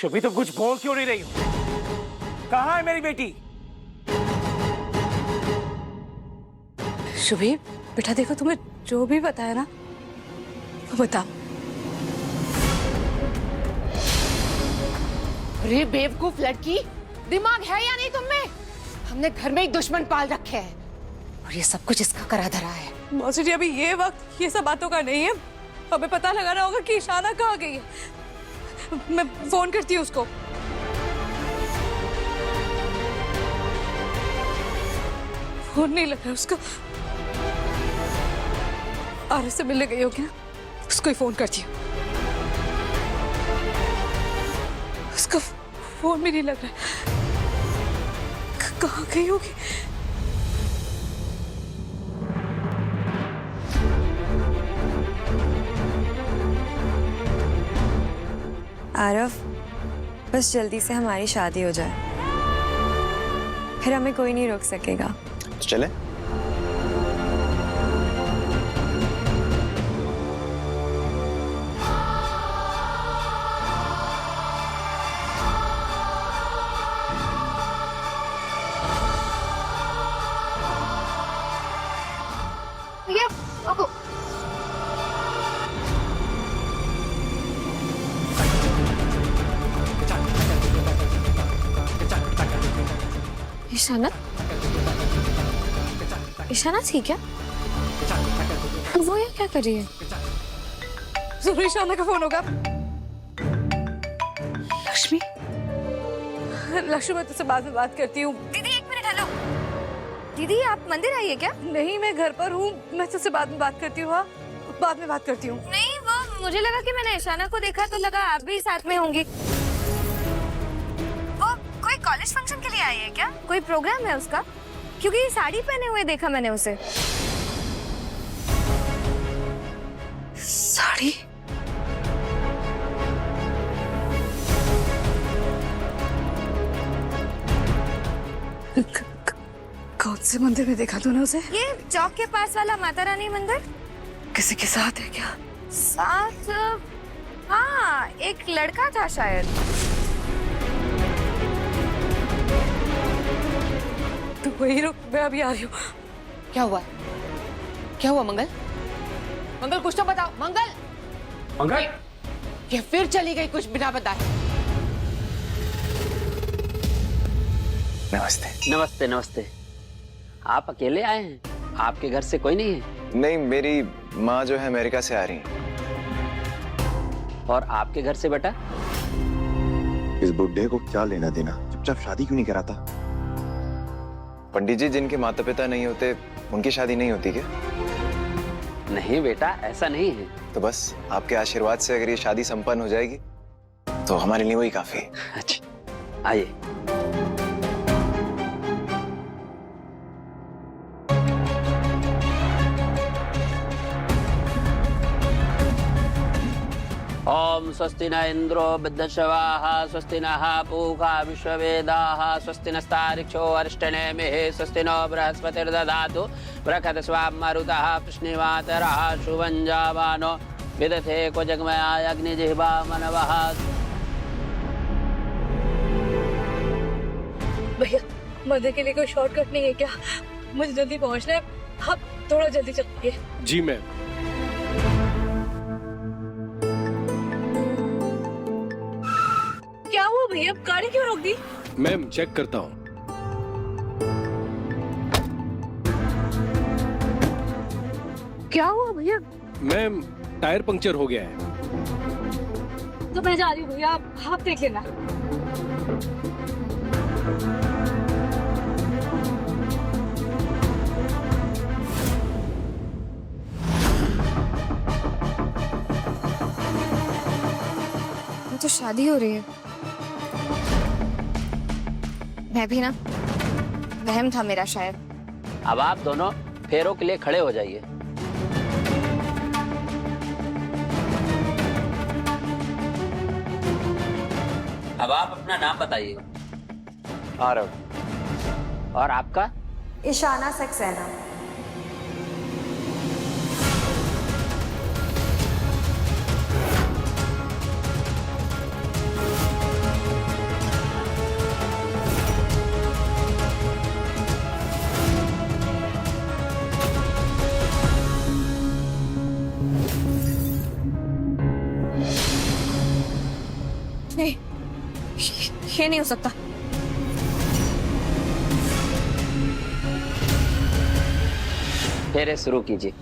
शुभी तो कुछ बोल क्यों नहीं रही हो? कहाँ है मेरी बेटी? शुभी बेटा देखो, तुम्हें जो भी बताया ना वो बताओ। अरे बेवकूफ लड़की, दिमाग है या नहीं तुम में? हमने घर में एक दुश्मन पाल रखे हैं और ये सब कुछ इसका करा धरा है। मौसी जी अभी ये वक्त ये सब बातों का नहीं है। हमें पता लगाना होगा कि ईशाना कहाँ गई है। मैं फोन करती हूँ उसको। फोन नहीं लग रहा उसका। आरस से मिलने गई होगी ना, उसको ही फोन करती हूँ। उसका फोन भी नहीं लग रहा। कहाँ गई होगी? आरव, बस जल्दी से हमारी शादी हो जाए, फिर हमें कोई नहीं रोक सकेगा। तो चले? भैया रुको। ईशाना, ईशाना ठीक है? वो ये क्या कर रही है? जरूर ईशाना का फोन होगा। लक्ष्मी, लक्ष्मी मैं तुझसे बाद में बात करती हूँ। दीदी एक मिनट, हेलो। दीदी आप मंदिर आई है क्या? नहीं मैं घर पर हूँ, मैं तुझसे बाद में बात करती हूँ। हाँ बाद में बात करती हूँ। नहीं, वो मुझे लगा कि मैंने ईशाना को देखा तो लगा आप भी साथ में होंगी। वो कोई कॉलेज फंक्शन के लिए आई है क्या? कोई प्रोग्राम है उसका? क्योंकि साड़ी पहने हुए देखा मैंने उसे। साड़ी? कौन से मंदिर में देखा तूने उसे? ये चौक के पास वाला माता रानी मंदिर। किसी के साथ है क्या? साथ? हाँ, एक लड़का था शायद। तू वही रुक, मैं अभी आ रही हूँ। क्या हुआ? क्या हुआ मंगल? मंगल कुछ तो बताओ। मंगल, मंगल, ये फिर चली गई कुछ बिना बताए। नमस्ते। नमस्ते नमस्ते। आप अकेले आए हैं? आपके घर से कोई नहीं है? नहीं, मेरी माँ जो है अमेरिका से आ रही है। और आपके घर से बेटा? इस बुड्ढे को क्या लेना देना? चुपचाप शादी क्यों नहीं कराता? पंडित जी, जिनके माता पिता नहीं होते उनकी शादी नहीं होती क्या? नहीं बेटा, ऐसा नहीं है। तो बस आपके आशीर्वाद से अगर ये शादी संपन्न हो जाएगी तो हमारे लिए वही काफी है। अच्छा आइए। ओम स्वस्ति न इंद्रो वृद्धश्रवाः स्वस्ति नः पूषा विश्ववेदाः स्वस्ति नस्तार्क्ष्यो अरिष्टनेमिः स्वस्ति नो बृहस्पतिर्दधातु बृहस्पतिर्स्वां मरुतः कृष्णिवातरः शुभं जावानो विदथे को जगमया अग्निजिह्वा मनवः। भैया मंदिर के लिए कोई शॉर्टकट नहीं है क्या? मुझे जल्दी पहुंचना है, आप थोड़ा जल्दी चलिए। जी मैम। क्या हुआ भैया, गाड़ी क्यों रोक दी? मैम चेक करता हूँ। क्या हुआ भैया? मैम टायर पंक्चर हो गया है। तो मैं जा रही हूँ भैया, आप देख लेना। तो शादी हो रही है। मैं भी ना, वहम था मेरा शायद। अब आप दोनों फेरों के लिए खड़े हो जाइए। अब आप अपना नाम बताइए। आरव। और आपका? ईशाना सक्सेना। ये नहीं हो सकता। फेरे शुरू कीजिए।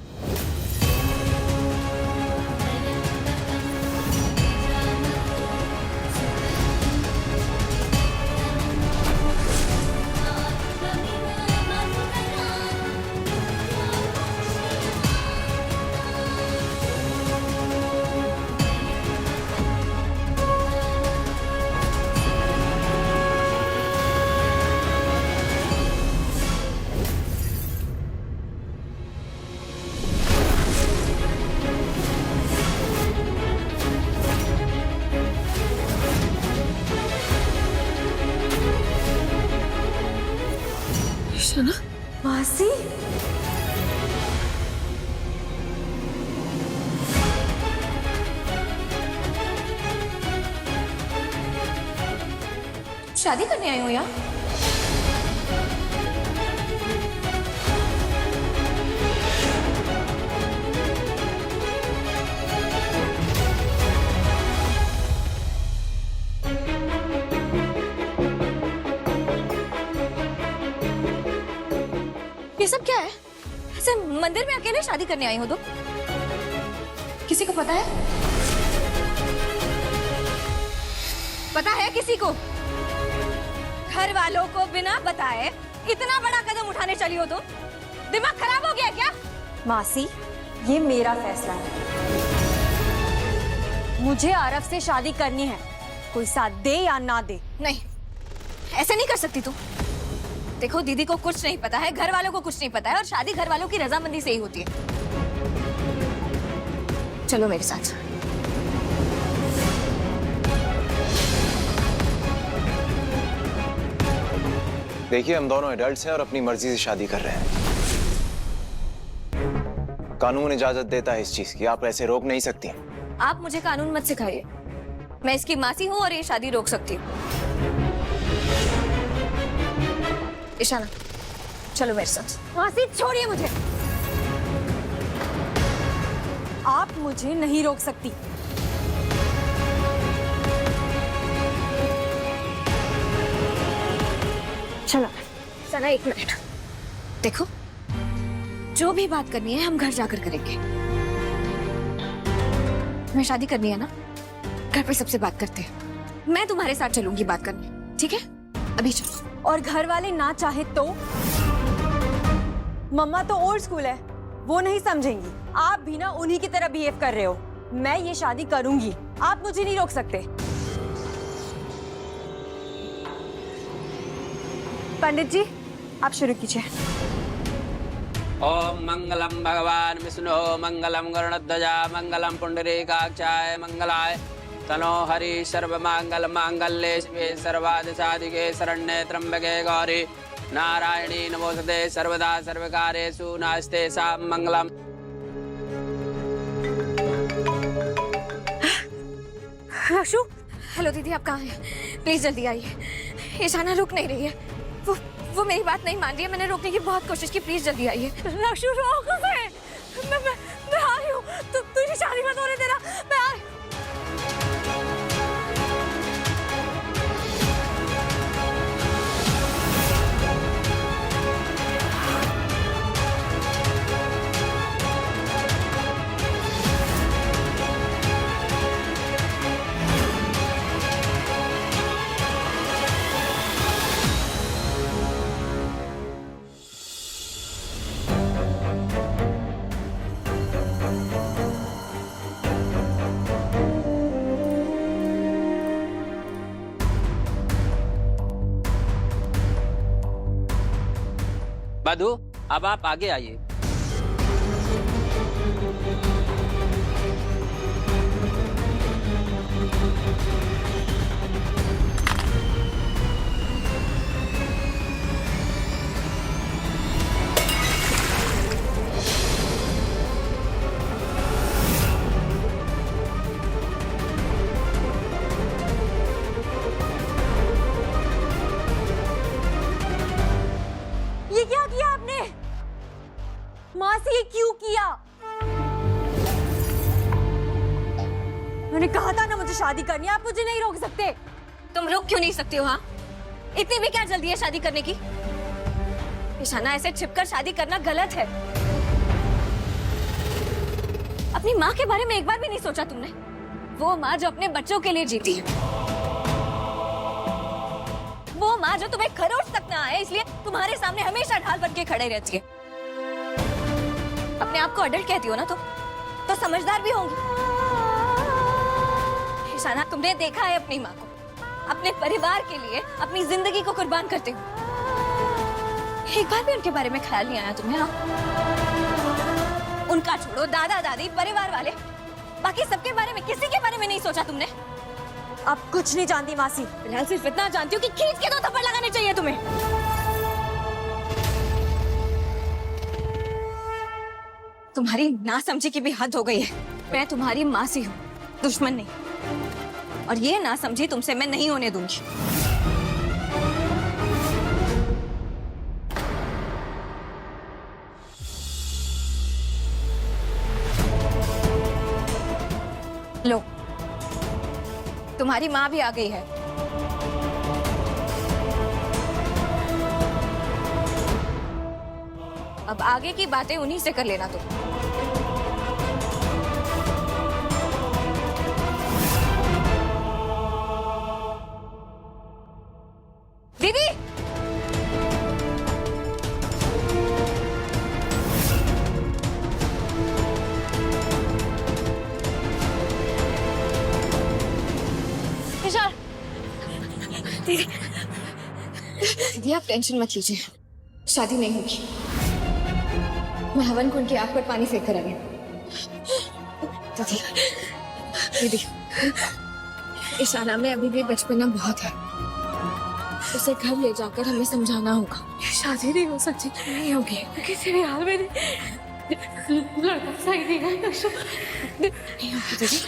ईशाना, मासी, शादी करने आई हो यहाँ? ये सब क्या है? ऐसे मंदिर में अकेले शादी करने आई हो तो? किसी को पता है? पता है किसी को? घर वालों को बिना बताए इतना बड़ा कदम उठाने चली हो तुम? दिमाग खराब हो गया क्या? मासी, ये मेरा फैसला है। मुझे आरव से शादी करनी है, कोई साथ दे या ना दे। नहीं, ऐसे नहीं कर सकती तुम। देखो, दीदी को कुछ नहीं पता है, घर वालों को कुछ नहीं पता है, और शादी घर वालों की रजामंदी से ही होती है। चलो मेरे साथ। देखिए, हम दोनों एडल्ट्स हैं और अपनी मर्जी से शादी कर रहे हैं। कानून इजाजत देता है इस चीज की, आप ऐसे रोक नहीं सकती। आप मुझे कानून मत सिखाइए। मैं इसकी मासी हूँ और ये शादी रोक सकती हूँ। ईशाना, चलो मेरे साथ। मासी, छोड़िए मुझे। आप मुझे नहीं रोक सकती। चलो सना, एक मिनट। देखो, जो भी बात करनी है हम घर जाकर करेंगे। मैं शादी करनी है ना, घर पे सबसे बात करते हैं। मैं तुम्हारे साथ चलूंगी बात करने, ठीक है? अभी चलो। और घर वाले ना चाहे तो? मम्मा तो ओल्ड स्कूल है, वो नहीं समझेंगी। आप भी ना उन्हीं की तरह बिहेव कर रहे हो। मैं ये शादी करूंगी, आप मुझे नहीं रोक सकते। पंडित जी, आप शुरू कीजिए। ओम मंगलम भगवान विष्णु, मंगलम गरुड़ध्वजा, मंगलम पुंडरीकाक्षाय, मंगलाय तनो हरि, सर्व मंगल मांगल्ये शिवे सर्वार्थ साधिके, शरण्ये त्र्यंबके गौरी नारायणी नमोस्तुते, सर्वदा सर्वकार्येषु नास्ते साम मंगलम। रक्षु, हेलो दीदी, आप कहाँ हैं? प्लीज जल्दी आइए। ईशाना रुक नहीं रही है। वो मेरी बात नहीं मान रही है। मैंने रोकने की बहुत कोशिश की। प्लीज जल्दी आइए। रक्षु, रोक उसे। मैं आ रही हूँ। तुझे शादी मत होने देना। मैं आ रही हूँ। मधु, अब आप आगे आइए। ये क्या किया आपने? मासी, ये क्यों किया? मैंने कहा था ना मुझे शादी करनी है, आप मुझे नहीं रोक सकते। तुम रुक क्यों नहीं सकती हो? हाँ, इतनी भी क्या जल्दी है शादी करने की? ईशाना, ऐसे छिपकर शादी करना गलत है। अपनी माँ के बारे में एक बार भी नहीं सोचा तुमने? वो माँ जो अपने बच्चों के लिए जीती है, वो माँ जो तुम्हें खरोच तक ना आए इसलिए तुम्हारे सामने हमेशा ढाल बन के खड़े रहती है। अपने आप को अडल्ट कहती हो ना तो समझदार भी होंगी। ईशाना, तुमने देखा है अपनी माँ को अपने परिवार के लिए अपनी जिंदगी को कुर्बान करते हुए। एक बार भी उनके बारे में ख्याल नहीं आया तुम्हें? हाँ, उनका छोड़ो, दादा दादी, परिवार वाले, बाकी सबके बारे में, किसी के बारे में नहीं सोचा तुमने? आप कुछ नहीं जानती मासी। फिलहाल सिर्फ इतना जानती हूँ कि खींच के 2 थप्पड़ लगाने चाहिए तुम्हें। तुम्हारी नासमझी की भी हद हो गई है। मैं तुम्हारी मासी हूँ, दुश्मन नहीं। और ये नासमझी तुमसे मैं नहीं होने दूंगी। लो, तुम्हारी माँ भी आ गई है। अब आगे की बातें उन्हीं से कर लेना तुम। दीदी, दीदी, दीदी आप टेंशन मत लीजिए, शादी नहीं होगी। मैं हवन कुंड की आग पर पानी फेंक कर आई हूँ। दीदी, दीदी, इशारा में अभी भी बचपना बहुत है। उसे घर ले जाकर हमें समझाना होगा। शादी नहीं हो सकती, नहीं होगी किसी भी हाल में। लड़का सही नहीं है, नहीं होगी दीदी।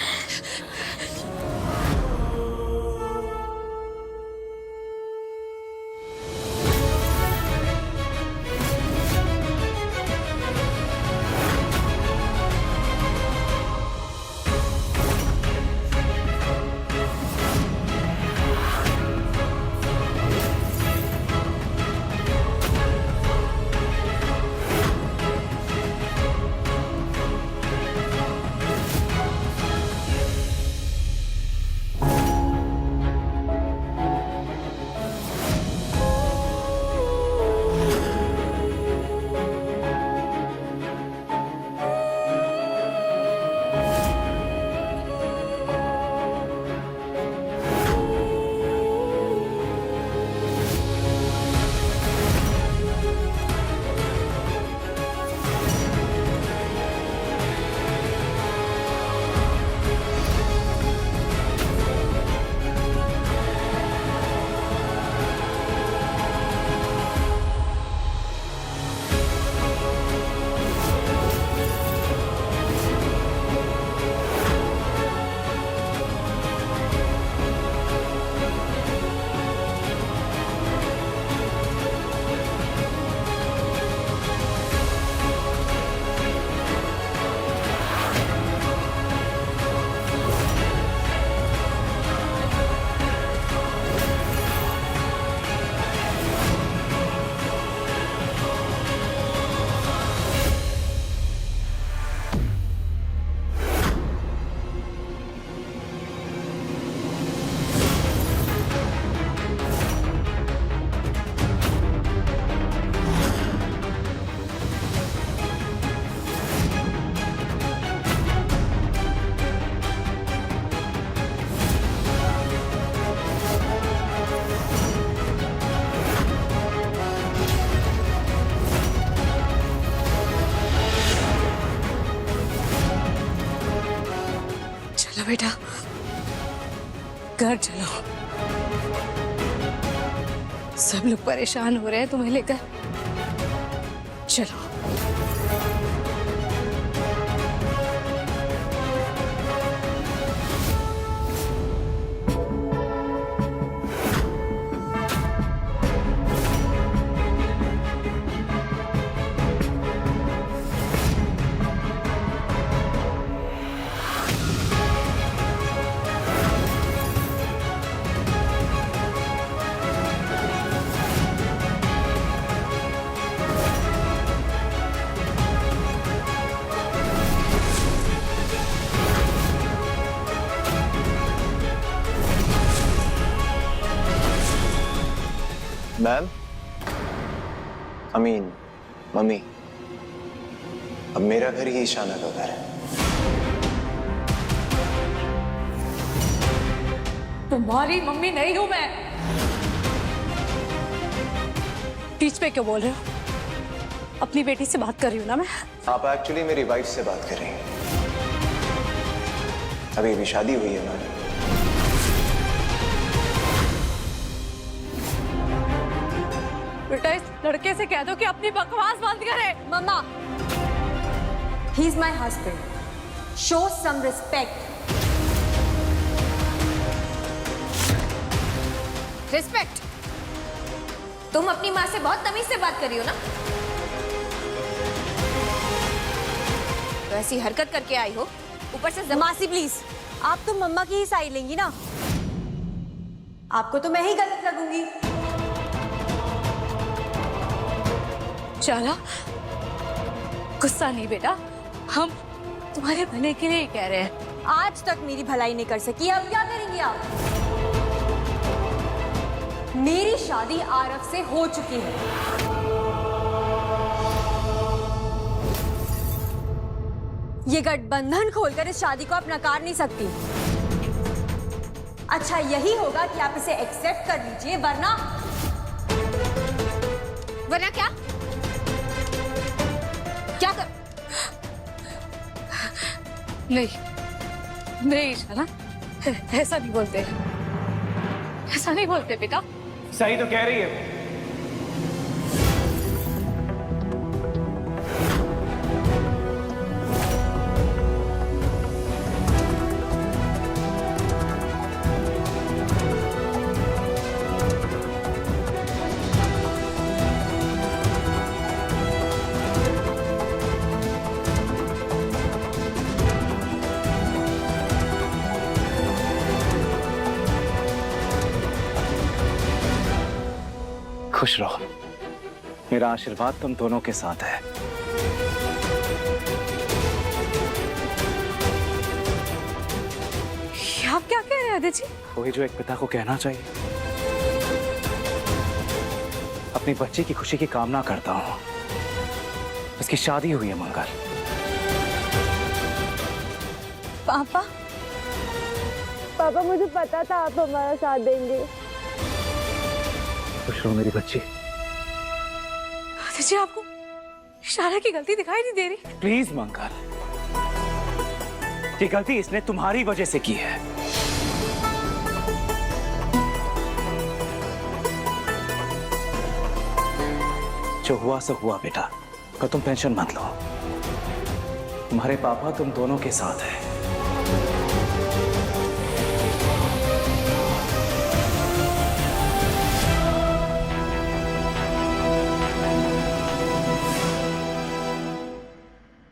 चलो बेटा, घर चलो। सब लोग परेशान हो रहे हैं तुम्हें लेकर। चलो। मैम, अमीन, मम्मी, अब मेरा घर ही ईशाना का घर है। तुम्हारी मम्मी नहीं हूं मैं। बीच में क्यों बोल रहे हो? अपनी बेटी से बात कर रही हूँ ना मैं। आप एक्चुअली मेरी वाइफ से बात कर रही हैं। अभी भी शादी हुई है हमारी। बेटा इस लड़के से कह दो कि अपनी बकवास बंद करे। मम्मा, he is my husband. Show some respect. Respect? तुम अपनी माँ से बहुत तमीज से बात कर रही हो ना? तो ऐसी हरकत करके आई हो, ऊपर से मासी प्लीज, आप तो मम्मा की ही साइड लेंगी ना? आपको तो मैं ही गलत लगूंगी। चला, गुस्सा नहीं बेटा, हम तुम्हारे भले के लिए ही कह रहे हैं। आज तक मेरी भलाई नहीं कर सकी, अब क्या करेंगी आप? मेरी शादी आरव से हो चुकी है। ये गठबंधन खोलकर इस शादी को आप नकार नहीं सकती। अच्छा यही होगा कि आप इसे एक्सेप्ट कर लीजिए, वरना क्या क्या कर? नहीं नहीं ईशाना, ऐसा नहीं बोलते, ऐसा नहीं बोलते बेटा। सही तो कह रही है। खुश रहो, मेरा आशीर्वाद तुम दोनों के साथ है। आप क्या कह रहे हैं आदित्य जी? वही जो एक पिता को कहना चाहिए। अपनी बच्ची की खुशी की कामना करता हूँ। उसकी शादी हुई है मंगल। पापा, पापा मुझे पता था आप हमारा साथ देंगे। खुश रहो मेरी बच्ची। आदित्य जी, आपको इशारा की गलती दिखाई नहीं दे रही? प्लीज मंगल, ये गलती इसने तुम्हारी वजह से की है। जो हुआ सो हुआ बेटा, पर तुम टेंशन मत लो। तुम्हारे पापा तुम दोनों के साथ हैं।